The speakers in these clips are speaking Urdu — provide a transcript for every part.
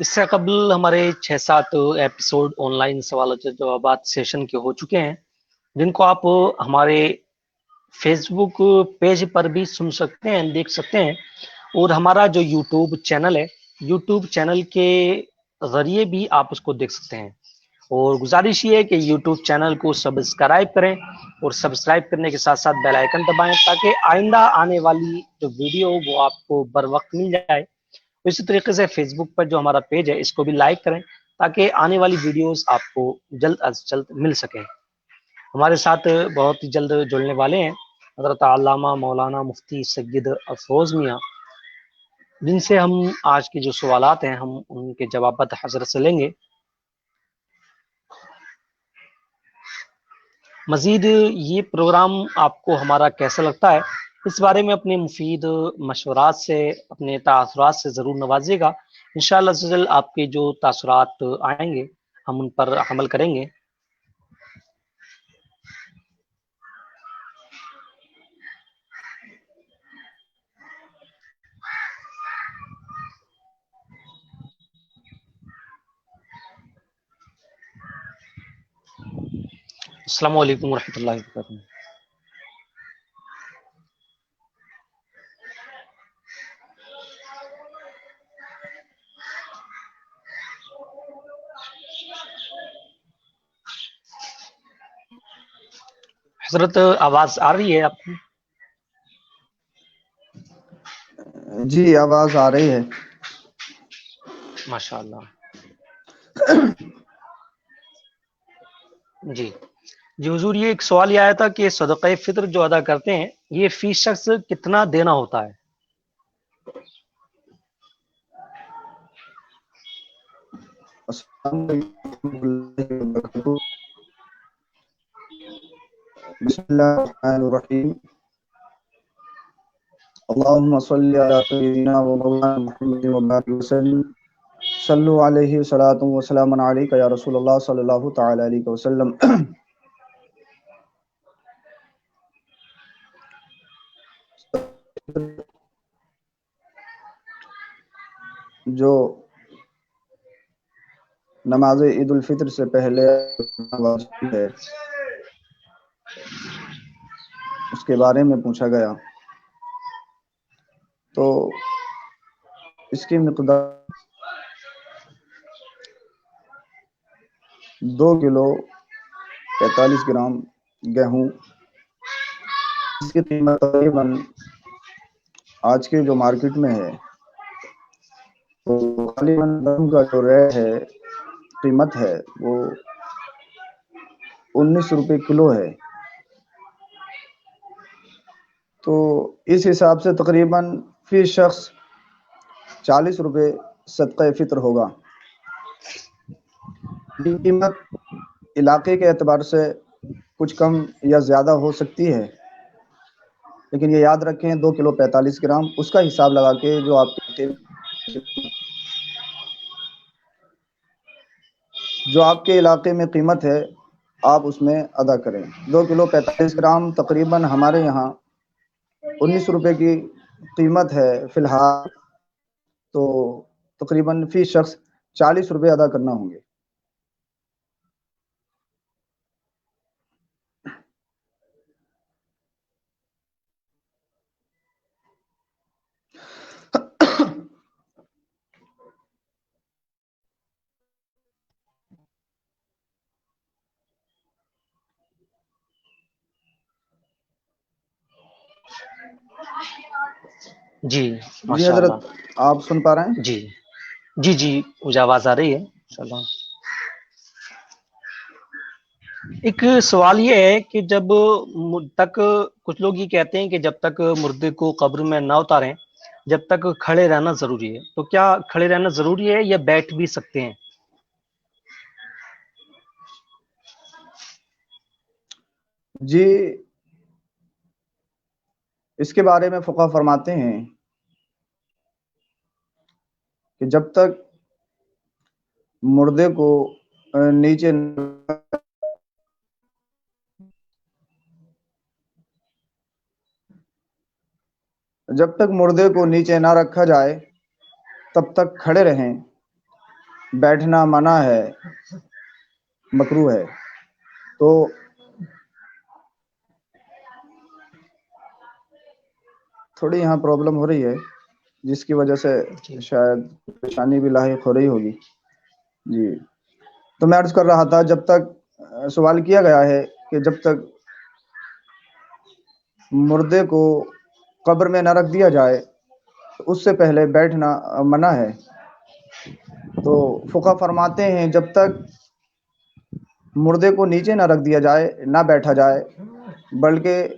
اس سے قبل ہمارے 6-7 ایپیسوڈ آن لائن سوالات و جوابات سیشن کے ہو چکے ہیں، جن کو آپ ہمارے فیس بک پیج پر بھی سن سکتے ہیں، دیکھ سکتے ہیں، اور ہمارا جو یوٹیوب چینل ہے، یوٹیوب چینل کے ذریعے بھی آپ اس کو دیکھ سکتے ہیں۔ اور گزارش یہ ہے کہ یوٹیوب چینل کو سبسکرائب کریں، اور سبسکرائب کرنے کے ساتھ ساتھ بیل آئیکن دبائیں تاکہ آئندہ آنے والی جو ویڈیو وہ آپ کو بر وقت مل جائے۔ اسی طریقے سے فیس بک پر جو ہمارا پیج ہے اس کو بھی لائک کریں تاکہ آنے والی ویڈیوز آپ کو جلد از جلد مل سکیں۔ ہمارے ساتھ بہت ہی جلد جڑنے والے ہیں حضرت علامہ مولانا مفتی سید افروز میاں، جن سے ہم آج کے جو سوالات ہیں ہم ان کے جوابات حضرت سے لیں گے۔ مزید یہ پروگرام آپ کو ہمارا کیسا لگتا ہے، اس بارے میں اپنے مفید مشورات سے، اپنے تاثرات سے ضرور نوازیے گا۔ انشاءاللہ عز و جل آپ کے جو تاثرات آئیں گے ہم ان پر عمل کریں گے۔ السلام علیکم ورحمۃ اللہ وبرکاتہ۔ حضرت آواز آ رہی ہے آپ کو؟ جی آواز آ رہی ہے۔ ماشاء اللہ۔ جی جی حضور، یہ ایک سوال یہ آیا تھا کہ صدقہ فطر جو ادا کرتے ہیں یہ فی شخص کتنا دینا ہوتا ہے؟ السلام علیکم ورحمۃ اللہ وبرکاتہ۔ بسم اللہ الرحمن الرحیم۔ اللہم صلی علی سیدنا و مولانا محمد وبارک وسلم، صلو علیہ صلاۃ و سلام علیک یا رسول اللہ صلی اللہ تعالی علیہ وسلم۔ جو نماز عید الفطر سے پہلے واجب ہے اس کے بارے میں پوچھا گیا، تو اس کی مقدار 2 کلو 45 گرام گیہوں، اس کی قیمت تقریباً آج کے جو مارکیٹ میں ہے تو غالباً گیہوں کا جو ریٹ ہے، قیمت ہے، وہ 19 روپے کلو ہے۔ تو اس حساب سے تقریباً فی شخص 40 روپے صدقہ فطر ہوگا۔ یہ قیمت علاقے کے اعتبار سے کچھ کم یا زیادہ ہو سکتی ہے، لیکن یہ یاد رکھیں 2 کلو 45 گرام اس کا حساب لگا کے جو آپ کے علاقے میں قیمت ہے آپ اس میں ادا کریں۔ 2 کلو 45 گرام تقریباً ہمارے یہاں 19 روپے کی قیمت ہے فی الحال، تو تقریباً فی شخص 40 روپے ادا کرنا ہوں گے۔ جی جی ماشاء حضرت، اللہ۔ آپ سن پا رہے ہیں؟ جی جی جی مجھے آواز آ رہی ہے ماشاء اللہ۔ ایک سوال یہ ہے کہ جب تک کچھ لوگ یہ کہتے ہیں کہ جب تک مردے کو قبر میں نہ اتاریں جب تک کھڑے رہنا ضروری ہے، تو کیا کھڑے رہنا ضروری ہے یا بیٹھ بھی سکتے ہیں؟ جی اس کے بارے میں فقہ فرماتے ہیں کہ جب تک مردے کو نیچے جب تک مردے کو نیچے نہ رکھا جائے تب تک کھڑے رہیں، بیٹھنا منع ہے، مکروہ ہے. تو تھوڑی یہاں پرابلم ہو رہی ہے جس کی وجہ سے شاید پریشانی بھی لاحق ہو رہی ہوگی. جی تو میں عرض کر رہا تھا، جب تک سوال کیا گیا ہے کہ جب تک مردے کو قبر میں نہ رکھ دیا جائے اس سے پہلے بیٹھنا منع ہے. تو فقہ فرماتے ہیں جب تک مردے کو نیچے نہ رکھ دیا جائے نہ بیٹھا جائے، بلکہ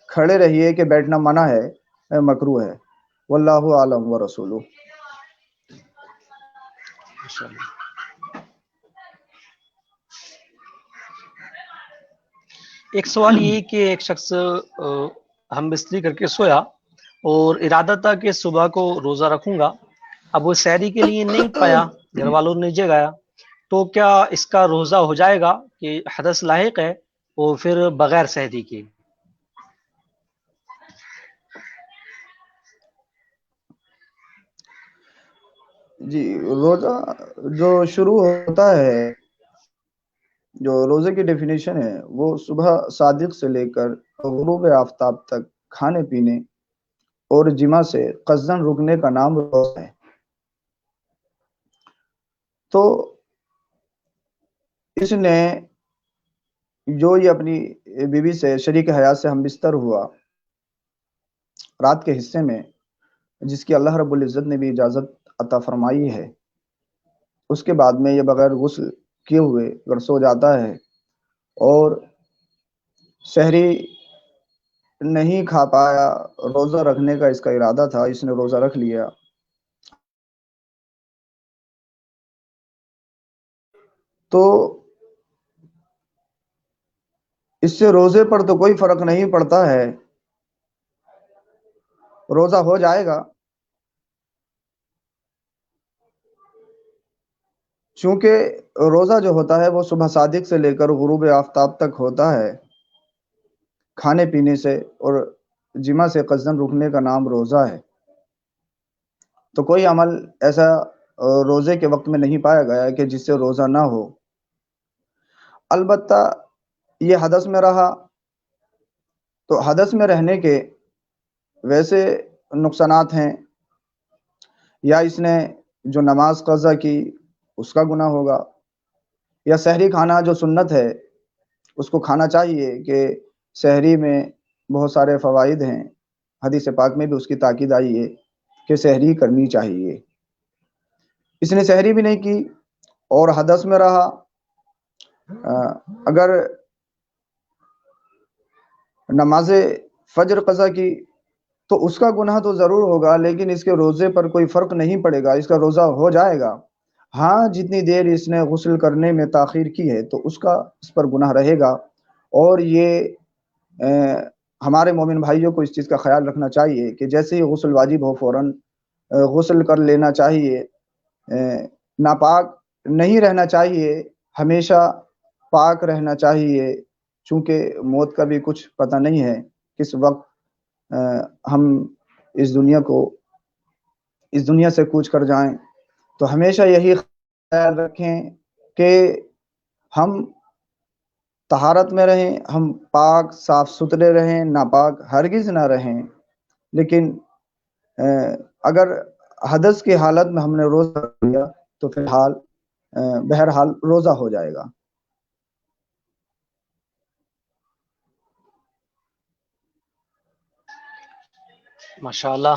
کھڑے رہیے کہ بیٹھنا منع ہے، مکروہ ہے. واللہ اعلم ورسولہ. ایک سوال یہ کہ ایک شخص ہم بستری کر کے سویا اور ارادہ تھا کہ صبح کو روزہ رکھوں گا، اب وہ سحری کے لیے نہیں پایا، گھر والوں نے جگایا، تو کیا اس کا روزہ ہو جائے گا کہ حدث لاحق ہے اور پھر بغیر سحری کے؟ جی روزہ جو شروع ہوتا ہے، جو روزے کی ڈیفینیشن ہے وہ صبح صادق سے لے کر غروب آفتاب تک کھانے پینے اور جمع سے قصدن رکنے کا نام روزہ ہے. تو اس نے جو یہ اپنی بیوی سے شریک حیات سے ہم بستر ہوا رات کے حصے میں، جس کی اللہ رب العزت نے بھی اجازت عطا فرمائی ہے، اس کے بعد میں یہ بغیر غسل کیے ہوئے اگر سو جاتا ہے اور سحری نہیں کھا پایا، روزہ رکھنے کا اس کا ارادہ تھا، اس نے روزہ رکھ لیا، تو اس سے روزے پر تو کوئی فرق نہیں پڑتا ہے، روزہ ہو جائے گا. چونکہ روزہ جو ہوتا ہے وہ صبح صادق سے لے کر غروب آفتاب تک ہوتا ہے، کھانے پینے سے اور جمع سے قصدن رکنے کا نام روزہ ہے. تو کوئی عمل ایسا روزے کے وقت میں نہیں پایا گیا کہ جس سے روزہ نہ ہو. البتہ یہ حدث میں رہا تو حدث میں رہنے کے ویسے نقصانات ہیں، یا اس نے جو نماز قضا کی اس کا گناہ ہوگا، یا سحری کھانا جو سنت ہے اس کو کھانا چاہیے کہ سحری میں بہت سارے فوائد ہیں، حدیث پاک میں بھی اس کی تاکید آئی ہے کہ سحری کرنی چاہیے. اس نے سحری بھی نہیں کی اور حدث میں رہا. اگر نماز فجر قضا کی تو اس کا گناہ تو ضرور ہوگا، لیکن اس کے روزے پر کوئی فرق نہیں پڑے گا، اس کا روزہ ہو جائے گا. ہاں جتنی دیر اس نے غسل کرنے میں تاخیر کی ہے تو اس کا اس پر گناہ رہے گا. اور یہ ہمارے مومن بھائیوں کو اس چیز کا خیال رکھنا چاہیے کہ جیسے ہی غسل واجب ہو فوراً غسل کر لینا چاہیے. ناپاک نہیں رہنا چاہیے، ہمیشہ پاک رہنا چاہیے، چونکہ موت کا بھی کچھ پتہ نہیں ہے کس وقت ہم اس دنیا سے کوچ کر جائیں. تو ہمیشہ یہی خیال رکھیں کہ ہم طہارت میں رہیں، ہم پاک صاف ستھرے رہیں، ناپاک ہرگز نہ رہیں. لیکن اگر حدث کی حالت میں ہم نے روزہ رکھ لیا تو فی الحال بہرحال روزہ ہو جائے گا. ماشاءاللہ.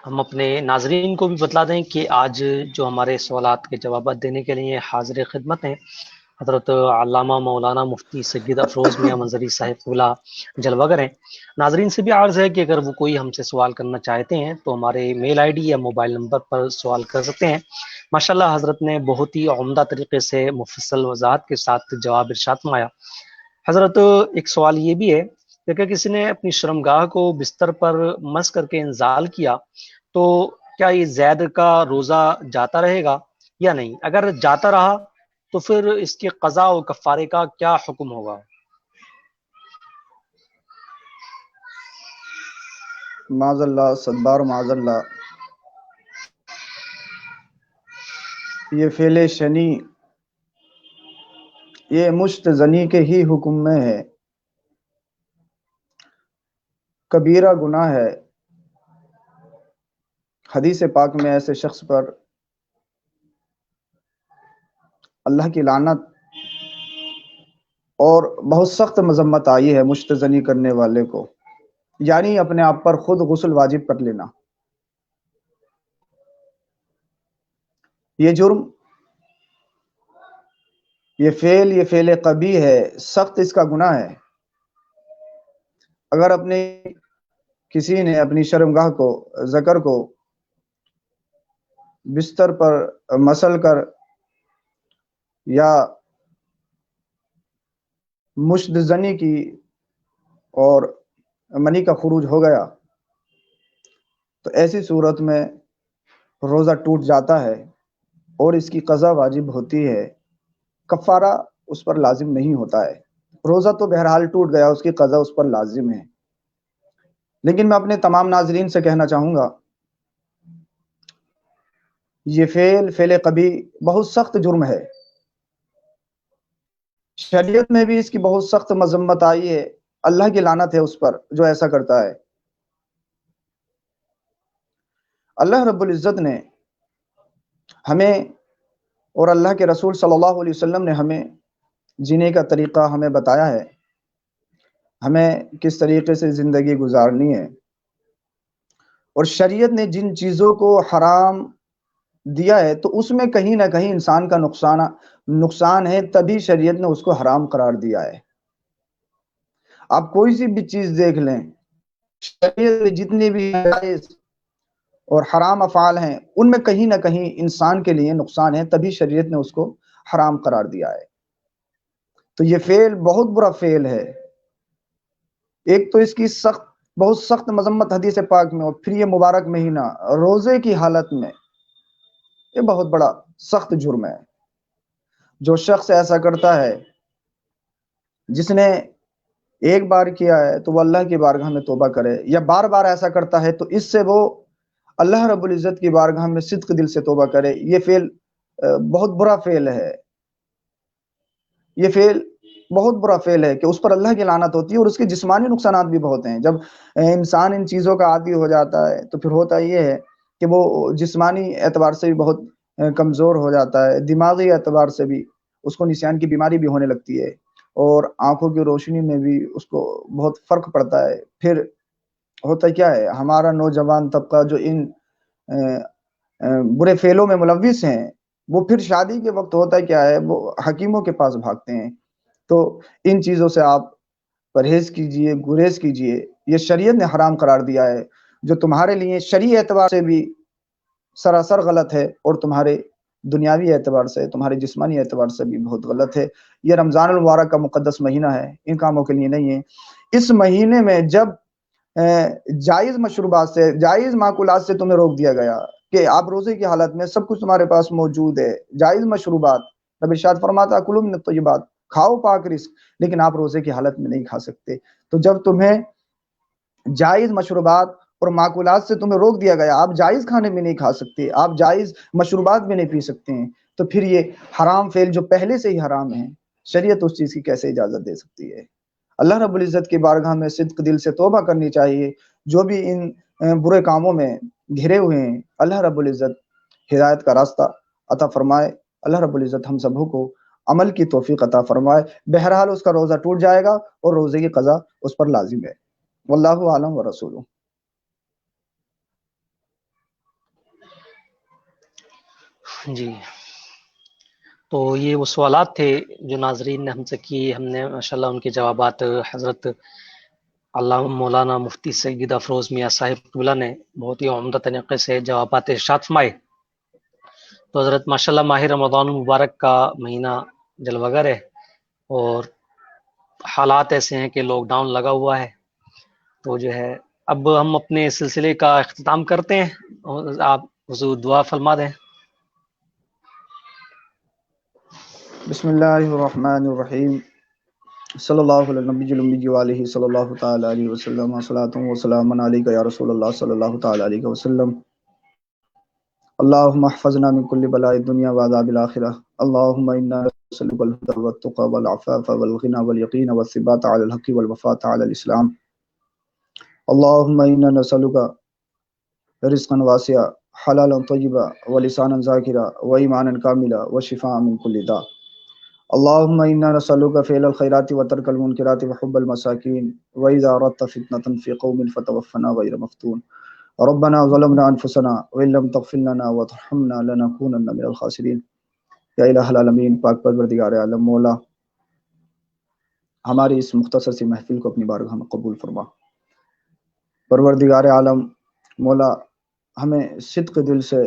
ہم اپنے ناظرین کو بھی بتلا دیں کہ آج جو ہمارے سوالات کے جوابات دینے کے لیے حاضر خدمت ہیں حضرت علامہ مولانا مفتی سید افروز میاں منظری صاحب قبلہ جلوہ گر ہیں. ناظرین سے بھی عرض ہے کہ اگر وہ کوئی ہم سے سوال کرنا چاہتے ہیں تو ہمارے میل آئی ڈی یا موبائل نمبر پر سوال کر سکتے ہیں. ماشاءاللہ حضرت نے بہت ہی عمدہ طریقے سے مفصل وضاحت کے ساتھ جواب ارشاد فرمایا. حضرت ایک سوال یہ بھی ہے کہ اگر کسی نے اپنی شرمگاہ کو بستر پر مس کر کے انزال کیا تو کیا یہ زید کا روزہ جاتا رہے گا یا نہیں؟ اگر جاتا رہا تو پھر اس کے قضاء و کفارے کا کیا حکم ہوگا؟ معاذ اللہ، صدبار معاذ اللہ. یہ فعل شنی یہ مشت زنی کے ہی حکم میں ہے، کبیرہ گناہ ہے۔ حدیث پاک میں ایسے شخص پر اللہ کی لعنت اور بہت سخت مذمت آئی ہے مشت زنی کرنے والے کو، یعنی اپنے آپ پر خود غسل واجب کر لینا۔ یہ جرم، یہ فعل قبیح ہے، سخت اس کا گناہ ہے۔ اگر کسی نے اپنی شرمگاہ کو، ذکر کو بستر پر مسل کر یا مشت زنی کی اور منی کا خروج ہو گیا تو ایسی صورت میں روزہ ٹوٹ جاتا ہے اور اس کی قضا واجب ہوتی ہے، کفارہ اس پر لازم نہیں ہوتا ہے۔ روزہ تو بہرحال ٹوٹ گیا، اس کی قضا اس پر لازم ہے۔ لیکن میں اپنے تمام ناظرین سے کہنا چاہوں گا، یہ فعل قبیح بہت سخت جرم ہے، شریعت میں بھی اس کی بہت سخت مذمت آئی ہے، اللہ کی لعنت ہے اس پر جو ایسا کرتا ہے۔ اللہ رب العزت نے ہمیں اور اللہ کے رسول صلی اللہ علیہ وسلم نے ہمیں جینے کا طریقہ ہمیں بتایا ہے، ہمیں کس طریقے سے زندگی گزارنی ہے، اور شریعت نے جن چیزوں کو حرام دیا ہے تو اس میں کہیں نہ کہیں انسان کا نقصان ہے، تبھی شریعت نے اس کو حرام قرار دیا ہے۔ آپ کوئی سی بھی چیز دیکھ لیں، شریعت میں جتنے بھی جائز اور حرام افعال ہیں ان میں کہیں نہ کہیں انسان کے لیے نقصان ہے، تبھی شریعت نے اس کو حرام قرار دیا ہے۔ تو یہ فعل بہت برا فعل ہے، ایک تو اس کی بہت سخت مذمت حدیث پاک میں، اور پھر یہ مبارک مہینہ روزے کی حالت میں، یہ بہت بڑا سخت جرم ہے۔ جو شخص ایسا کرتا ہے، جس نے ایک بار کیا ہے تو وہ اللہ کی بارگاہ میں توبہ کرے، یا بار بار ایسا کرتا ہے تو اس سے وہ اللہ رب العزت کی بارگاہ میں صدق دل سے توبہ کرے۔ یہ فعل بہت برا فعل ہے، یہ فعل بہت برا فعل ہے کہ اس پر اللہ کی لعنت ہوتی ہے، اور اس کے جسمانی نقصانات بھی بہت ہیں۔ جب انسان ان چیزوں کا عادی ہو جاتا ہے تو پھر ہوتا یہ ہے کہ وہ جسمانی اعتبار سے بھی بہت کمزور ہو جاتا ہے، دماغی اعتبار سے بھی اس کو نسیان کی بیماری بھی ہونے لگتی ہے، اور آنکھوں کی روشنی میں بھی اس کو بہت فرق پڑتا ہے۔ پھر ہوتا کیا ہے، ہمارا نوجوان طبقہ جو ان برے فعلوں میں ملوث ہیں، وہ پھر شادی کے وقت ہوتا کیا ہے، وہ حکیموں کے پاس بھاگتے ہیں۔ تو ان چیزوں سے آپ پرہیز کیجئے، گریز کیجئے، یہ شریعت نے حرام قرار دیا ہے، جو تمہارے لیے شرعی اعتبار سے بھی سراسر غلط ہے، اور تمہارے دنیاوی اعتبار سے، تمہارے جسمانی اعتبار سے بھی بہت غلط ہے۔ یہ رمضان المبارک کا مقدس مہینہ ہے، ان کاموں کے لیے نہیں ہے۔ اس مہینے میں جب جائز مشروبات سے، جائز معقولات سے تمہیں روک دیا گیا کہ آپ روزے کی حالت میں سب کچھ تمہارے پاس موجود ہے، جائز مشروبات، رب ارشاد فرماتا کلوا من الطیبات، کھاؤ پاک رزق، لیکن آپ روزے کی حالت میں نہیں کھا سکتے۔ تو جب تمہیں جائز مشروبات اور معقولات سے تمہیں روک دیا گیا، آپ جائز کھانے بھی نہیں کھا سکتے، آپ جائز مشروبات بھی نہیں پی سکتے ہیں، تو پھر یہ حرام فعل جو پہلے سے ہی حرام ہے، شریعت اس چیز کی کیسے اجازت دے سکتی ہے؟ اللہ رب العزت کی بارگاہ میں صدق دل سے توبہ کرنی چاہیے۔ جو بھی ان برے کاموں میں گھرے ہوئے ہیں، اللہ رب العزت ہدایت کا راستہ عطا فرمائے، اللہ رب العزت ہم سبوں کو عمل کی توفیق عطا فرمائے۔ بہرحال اس کا روزہ ٹوٹ جائے گا اور روزے کی قضا اس پر لازم ہے۔ واللہ عالم و رسولہ۔ جی، تو یہ وہ سوالات تھے جو ناظرین نے ہم سے کیے، ہم نے ماشاءاللہ ان کے جوابات حضرت علامہ مولانا مفتی سید افروز میاں صاحب قبلہ نے بہت ہی عمدہ طریقے سے جوابات ارشاد فرمائے۔ تو حضرت ماشاءاللہ ماہ رمضان المبارک کا مہینہ جلوہ گر ہے، اور حالات ایسے ہیں کہ لاک ڈاؤن لگا ہوا ہے، تو جو ہے اب ہم اپنے سلسلے کا اختتام کرتے ہیں، اور آپ حضور دعا فرما دیں۔ بسم اللہ الرحمن الرحیم، صلی اللہ علیہ نبی المی وآلہ صلی اللہ تعالی علیہ وسلم، صلاۃ و سلام علیک یا رسول اللہ صلی اللہ تعالی علیہ وسلم۔ اللهم احفظنا من كل بلاء الدنيا وعذاب الآخرة. اللهم إنا نسألك الهدى والتقى والعفاف والغنى واليقين والثبات على الحق والوفاة على الإسلام. اللهم إنا نسألك رزقا واسعا حلالا طيبا ولسانا ذاكرا وإيمانا كاملا وشفاء من كل داء. اللهم إنا نسألك فعل الخيرات وترك المنكرات وحب المساكين وإذا أردت فتنة في قوم فتوفنا غير مفتون. ربنا ظلمنا أنفسنا وإن لم تغفر لنا وترحمنا لنكونن من الخاسرین. یا الہ العالمین، پاک پروردگار عالم مولا، ہماری اس مختصر سی محفل کو اپنی بارگاہ میں قبول فرما. پروردگار عالم مولا، ہمیں صدق دل سے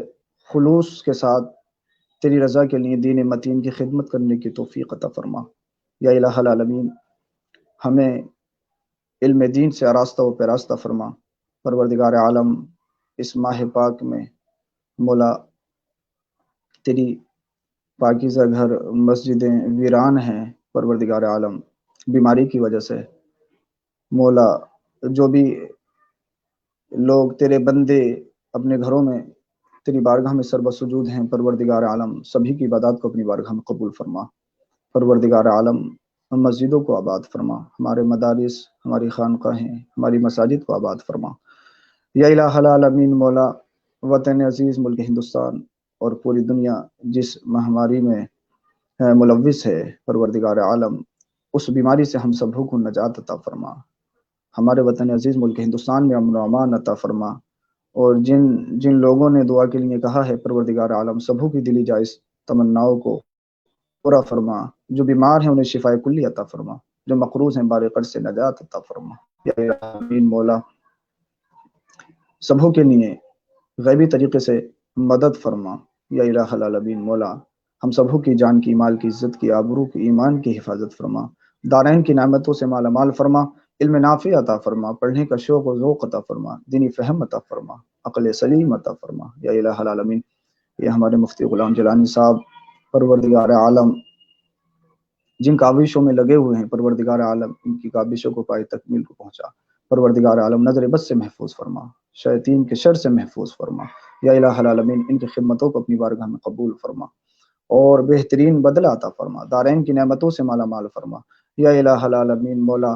خلوص کے ساتھ تیری رضا کے لیے دین متین کی خدمت کرنے کی توفیق عطا فرما. یا الہ العالمین، ہمیں علم دین سے آراستہ و پیراستہ فرما. پروردگار عالم، اس ماہ پاک میں مولا تیری پاکیزہ گھر مسجدیں ویران ہیں. پروردگار عالم، بیماری کی وجہ سے مولا جو بھی لوگ تیرے بندے اپنے گھروں میں تیری بارگاہ میں سربسجود ہیں، پروردگار عالم سبھی کی عبادات کو اپنی بارگاہ میں قبول فرما. پروردگار عالم، مسجدوں کو آباد فرما، ہمارے مدارس، ہماری خانقاہیں، ہماری مساجد کو آباد فرما. یا الہ العالمین مولا، وطن عزیز ملک ہندوستان اور پوری دنیا جس مہاماری میں ملوث ہے، پروردگار عالم اس بیماری سے ہم سبوں کو نجات عطا فرما. ہمارے وطن عزیز ملک ہندوستان میں امن و امان عطا فرما. اور جن لوگوں نے دعا کے لیے کہا ہے، پروردگار عالم سبوں کی دلی جائز تمناؤں کو پورا فرما. جو بیمار ہیں انہیں شفائے کلی عطا فرما، جو مقروض ہیں بار قرض سے نجات عطا فرما. یا الہی مولا، سبوں کے لیے غیبی طریقے سے مدد فرما. یا الہ العالمین مولا، ہم سبوں کی جان کی، مال کی، عزت کی، آبرو کی، ایمان کی حفاظت فرما. دارین کی نعمتوں سے مالا مال فرما. علم نافع عطا فرما، پڑھنے کا شوق و ذوق عطا فرما، دینی فہم عطا فرما، عقل سلیم عطا فرما. یا الہ العالمین، یہ ہمارے مفتی غلام جیلانی صاحب، پروردگار عالم جن کاوشوں میں لگے ہوئے ہیں، پروردگار عالم ان کی کاوشوں کو پائے تکمیل کو پہنچا. پروردگار عالم نظر بد سے محفوظ فرما، شیاطین کے شر سے محفوظ فرما. یا الہ العالمین، ان کی خدمتوں کو اپنی بارگاہ میں قبول فرما اور بہترین بدلہ عطا فرما. دارین کی نعمتوں سے مالا مال فرما. یا الہ العالمین مولا،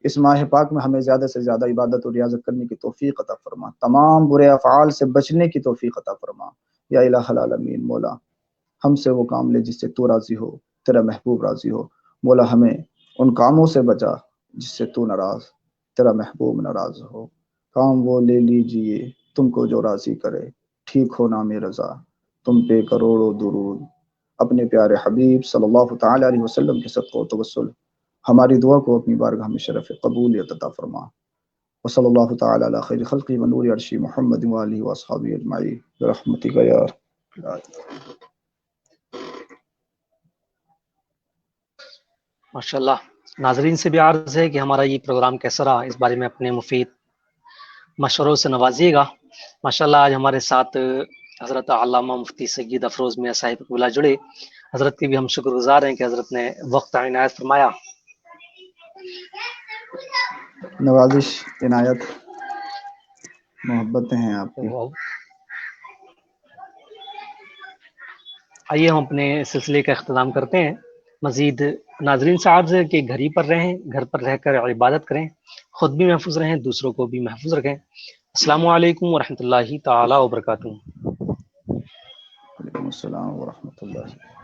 اس ماہ پاک میں ہمیں زیادہ سے زیادہ عبادت اور ریاضت کرنے کی توفیق عطا فرما. تمام برے افعال سے بچنے کی توفیق عطا فرما. یا الہ العالمین مولا، ہم سے وہ کام لے جس سے تو راضی ہو، تیرا محبوب راضی ہو. مولا ہمیں ان کاموں سے بچا جس سے تو ناراض، تیرا محبوب ناراض ہو. کام وہ لے لیجئے تم کو جو راضی کرے، ٹھیک ہو نام رضا تم پہ کروڑوں درود. اپنے پیارے حبیب صلی اللہ تعالی علیہ وسلم کے صدقہ و توسل ہماری دعا کو اپنی بارگاہ میں شرف قبولیت عطا فرما. وصلی اللہ تعالی علی خیر خلقی ونور عرشی محمد وآلہ واصحابہ اجمعین برحمتک یا ماشاء اللہ. ناظرین سے بھی عرض ہے کہ ہمارا یہ پروگرام کیسا رہا، اس بارے میں اپنے مفید مشوروں سے نوازیے گا. ماشاءاللہ آج ہمارے ساتھ حضرت علامہ مفتی سید افروز میاں صاحب قبلہ جڑے. حضرت کے بھی ہم شکر گزار ہیں کہ حضرت نے وقت عنایت فرمایا. نوازش، عنایت، محبتیں ہیں آپ کی. آئیے ہم اپنے سلسلے کا اختتام کرتے ہیں. مزید ناظرین سے عرض ہے کہ گھر ہی پر رہیں، گھر پر رہ کر عبادت کریں، خود بھی محفوظ رہیں، دوسروں کو بھی محفوظ رکھیں. السلام علیکم ورحمۃ اللہ تعالی وبرکاتہ. وعلیکم السلام ورحمۃ اللہ.